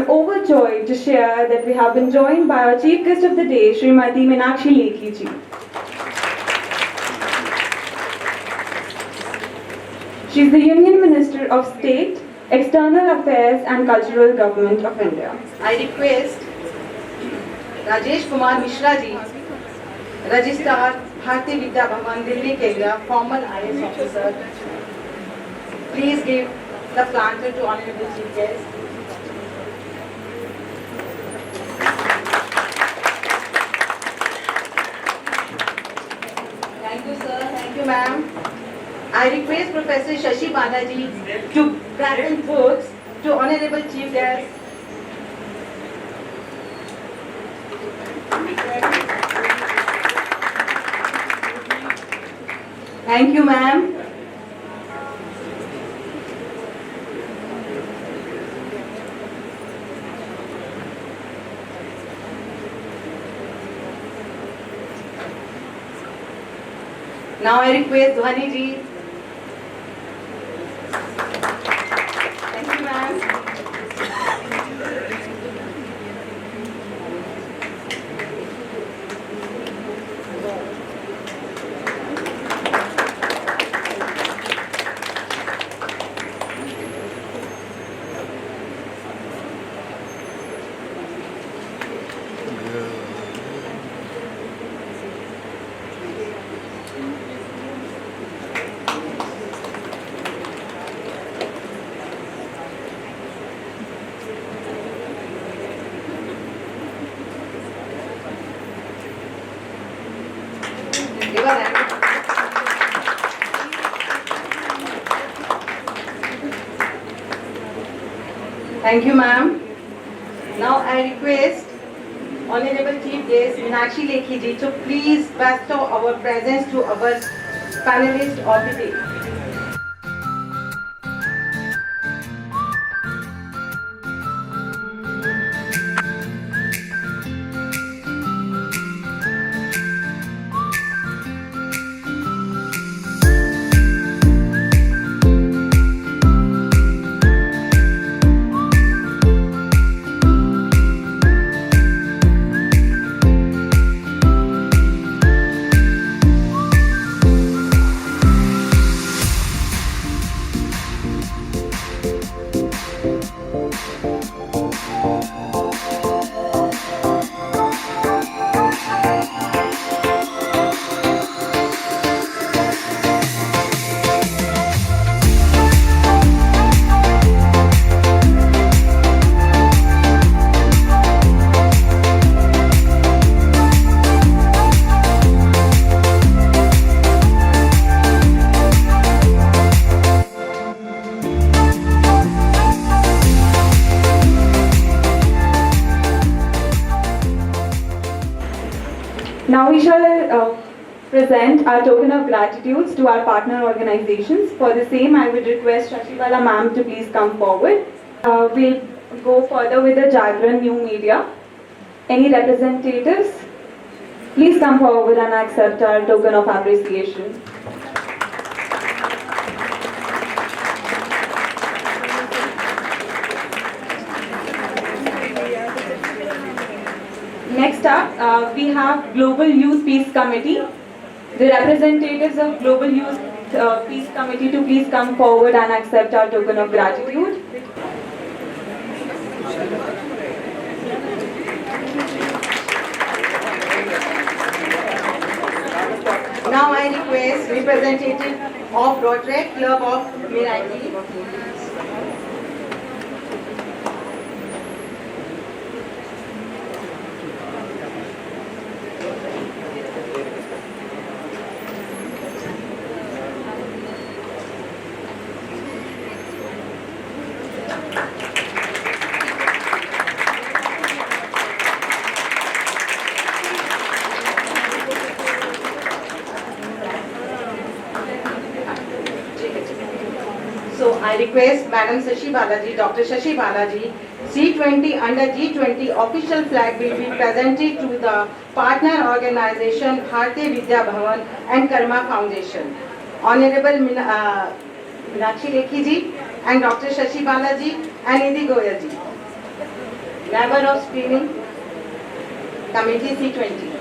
Overjoyed to share that we have been joined by our Chief Guest of the Day, Srimati Meenakshi Lekhi ji. She is the Union Minister of State, External Affairs and Cultural Government of India. I request Rajesh Kumar Mishra ji, Registrar, Bharatiya Vidya Bhavan, Delhi, Kenya, former IS officer. Please give the planter to Honorable Chief Guest. Thank you, sir. Thank you, ma'am. I request Professor Shashi to present words to Honorable Chief Guest. Thank you, ma'am. Now I request Dhwani ji. Thank you, ma'am. Thank you, ma'am. Now I request Honorable Chief Guest Meenakshi Lekhi ji to please bestow our presents to our panelists of the day. Now we shall present our token of gratitude to our partner organizations. For the same, I would request Shashi Bala ma'am to please come forward. We'll go further with the Jagran new media. Any representatives? Please come forward and accept our token of appreciation. Next up, we have Global Youth Peace Committee. The representatives of Global Youth Peace Committee to please come forward and accept our token of gratitude. Now I request representative of Rotary Club of Mirakhur. request Madam Shashi Balaji, Dr. Shashi Balaji, C20 under G20 official flag will be presented to the partner organization Bharatiya Vidya Bhavan and Karma Foundation. Honorable Meenakshi Lekhi ji and Dr. Shashi Balaji and Nidhi Goyal ji, member of Screening Committee C20.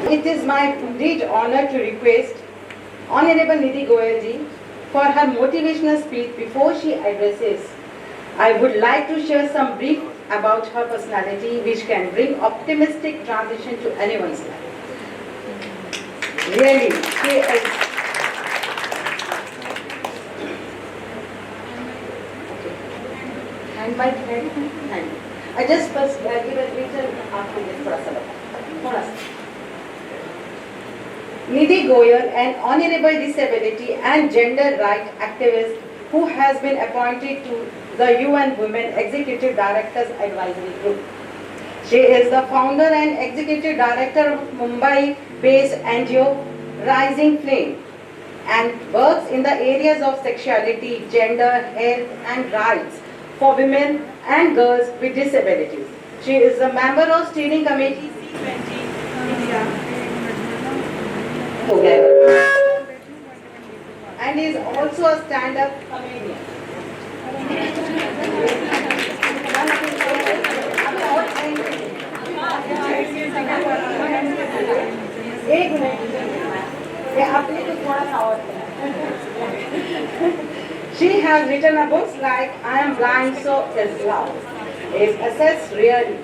It is my great honor to request Honorable Nidhi Goyal ji for her motivational speech before she addresses. I would like to share some brief about her personality which can bring optimistic transition to anyone's life. Really, she is. Hand by hand. I just first give a little after this. Nidhi Goyal, an honorable disability and gender rights activist who has been appointed to the UN Women Executive Directors Advisory Group. She is the founder and executive director of Mumbai-based NGO Rising Flame and works in the areas of sexuality, gender, health and rights for women and girls with disabilities. She is a member of Steering Committee C20 India and is also a stand-up comedian. She has written a books like I Am Blind So Is Love, is assessed really,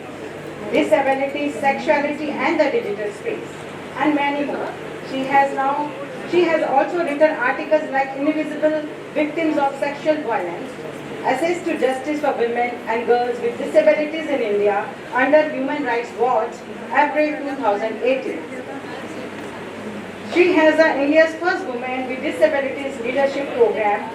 disability, sexuality and the digital space, and many more. She has also written articles like Invisible Victims of Sexual Violence, Access to Justice for Women and Girls with Disabilities in India under Human Rights Watch, April 2018. She has India's first woman with disabilities leadership program,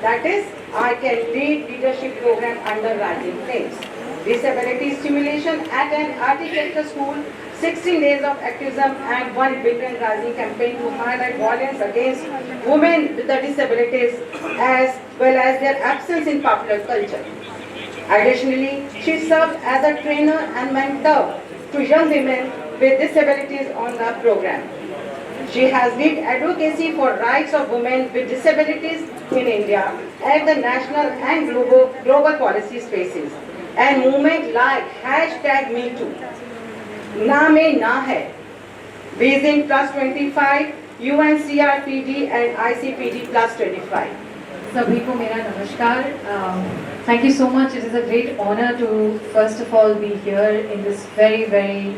that is I Can Lead leadership program under Rising Flames. Disability stimulation at an architecture school, 16 days of activism and 1 billion rising campaign to highlight violence against women with the disabilities as well as their absence in popular culture. Additionally, she served as a trainer and mentor to young women with disabilities on the program. She has led advocacy for rights of women with disabilities in India at the national and global policy spaces and movements like #MeToo. Na mein na hai, Vision +25, UNCRPD and ICPD +25. Sabhi ko mera namaskar. Thank you so much. It is a great honor to first of all be here in this very, very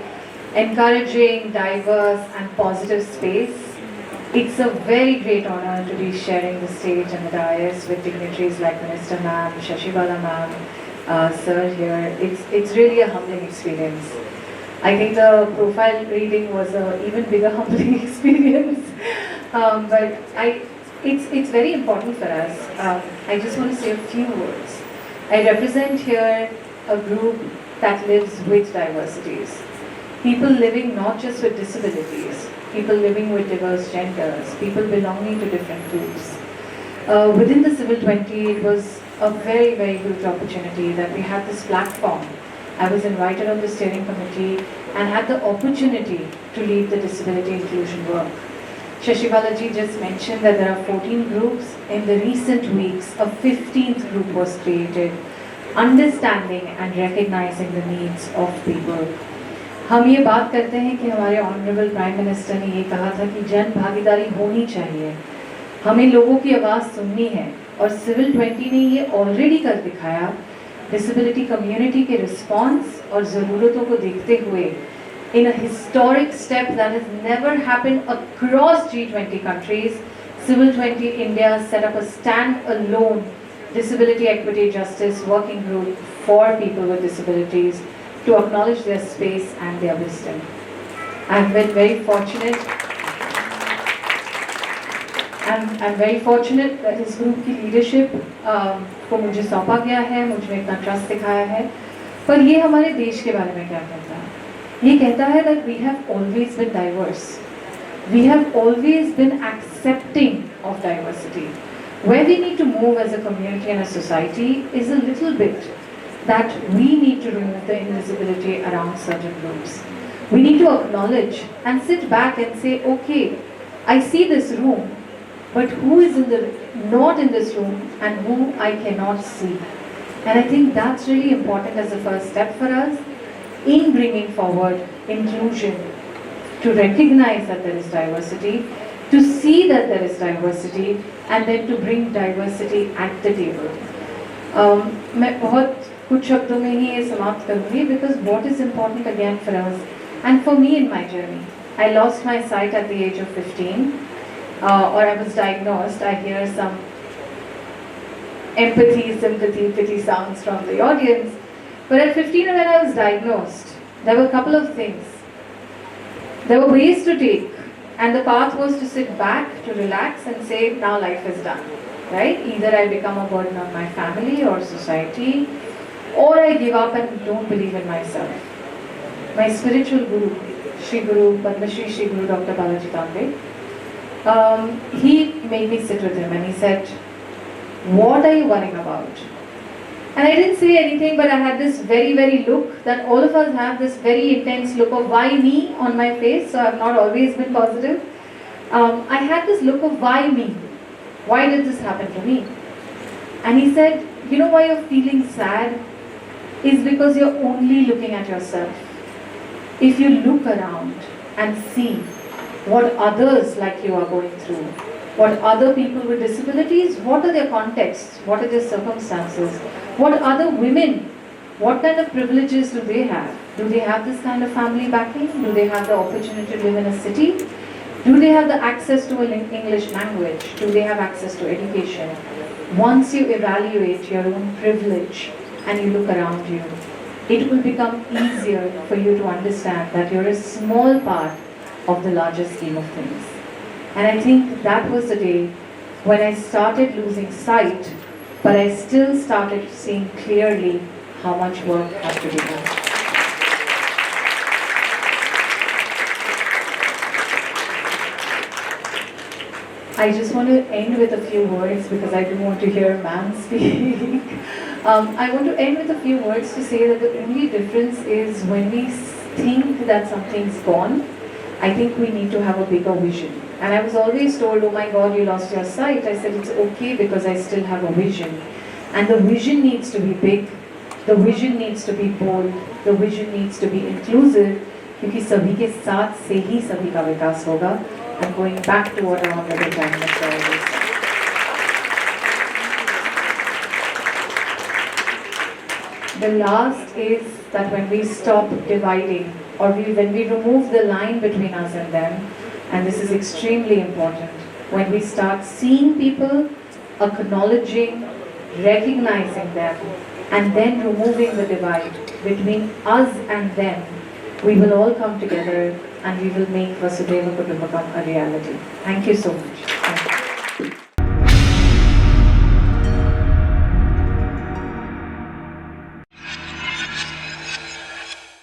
encouraging, diverse and positive space. It's a very great honor to be sharing the stage and the dais with dignitaries like Minister Ma'am, Shashi Bala Ma'am, Sir here. It's really a humbling experience. I think the profile reading was an even bigger humbling experience. But it's very important for us. I just want to say a few words. I represent here a group that lives with diversities. People living not just with disabilities, people living with diverse genders, people belonging to different groups. Within the Civil 20, it was a very, very huge opportunity that we had this platform. I was invited on the steering committee and had the opportunity to lead the disability inclusion work. Shashi Balaji just mentioned that there are 14 groups. In the recent weeks, a 15th group was created, understanding and recognizing the needs of people. हम ये बात करते हैं कि हमारे honourable prime minister ने ये कहा था कि जन भागीदारी होनी चाहिए. हमें लोगों की आवाज़ सुननी है और सिविल 20 ने ये ऑलरेडी कर दिखाया। डिसेबिलिटी कम्युनिटी के रिस्पॉन्स और ज़रूरतों को देखते हुए in a historic step that has never happened across G20 countries, Civil 20 India set up a stand-alone disability equity justice working group for people with disabilities to acknowledge their space and their wisdom. I've been very fortunate. I'm very fortunate that इस group की leadership को मुझे सौंपा गया है, मुझ में इतना ट्रस्ट दिखाया है। पर ये हमारे देश के बारे में क्या कहता है? ये कहता है that we have always been diverse. We have always been accepting of diversity. Where we need to move as a community and a society is a little bit that we need to remove the invisibility around certain groups. We need to acknowledge and sit back and say, okay, I see this room, but who is not in this room and who I cannot see. And I think that's really important as a first step for us in bringing forward inclusion, to recognize that there is diversity, to see that there is diversity, and then to bring diversity at the table. मैं बहुत कुछ शब्दों में ही ये समाप्त करूँगी because what is important again for us and for me in my journey. I lost my sight at the age of 15. Or I was diagnosed. I hear some empathy, sympathy, pity sounds from the audience. But at 15 when I was diagnosed, there were a couple of things. There were ways to take, and the path was to sit back, to relax and say, now life is done. Right? Either I become a burden on my family or society, or I give up and don't believe in myself. My spiritual guru, Shri Guru, Padma Shri Guru Dr. Bala, he made me sit with him and he said, what are you worrying about? And I didn't say anything, but I had this very look that all of us have, this very intense look of why me on my face, so I've not always been positive. I had this look of why me? Why did this happen to me? And he said, you know why you're feeling sad? Is because you're only looking at yourself. If you look around and see what others like you are going through, what other people with disabilities, what are their contexts, what are their circumstances, what other women, what kind of privileges do they have? Do they have this kind of family backing? Do they have the opportunity to live in a city? Do they have the access to an English language? Do they have access to education? Once you evaluate your own privilege and you look around you, it will become easier for you to understand that you're a small part of the larger scheme of things. And I think that was the day when I started losing sight, but I still started seeing clearly how much work had to be done. I just want to end with a few words because I do want to hear man speak. I want to end with a few words to say that the only difference is when we think that something's gone, I think we need to have a bigger vision. And I was always told, oh my God, you lost your sight. I said, it's okay because I still have a vision. And the vision needs to be big. The vision needs to be bold. The vision needs to be inclusive. क्योंकि सभी के साथ से ही सभी का विकास होगा. And going back to what our honorable Prime Minister always said. The last is that when we stop dividing, or when we remove the line between us and them, and this is extremely important, when we start seeing people, acknowledging, recognizing them, and then removing the divide between us and them, we will all come together and we will make Vasudhaiva Kutumbakam a reality. Thank you so much. Thank you.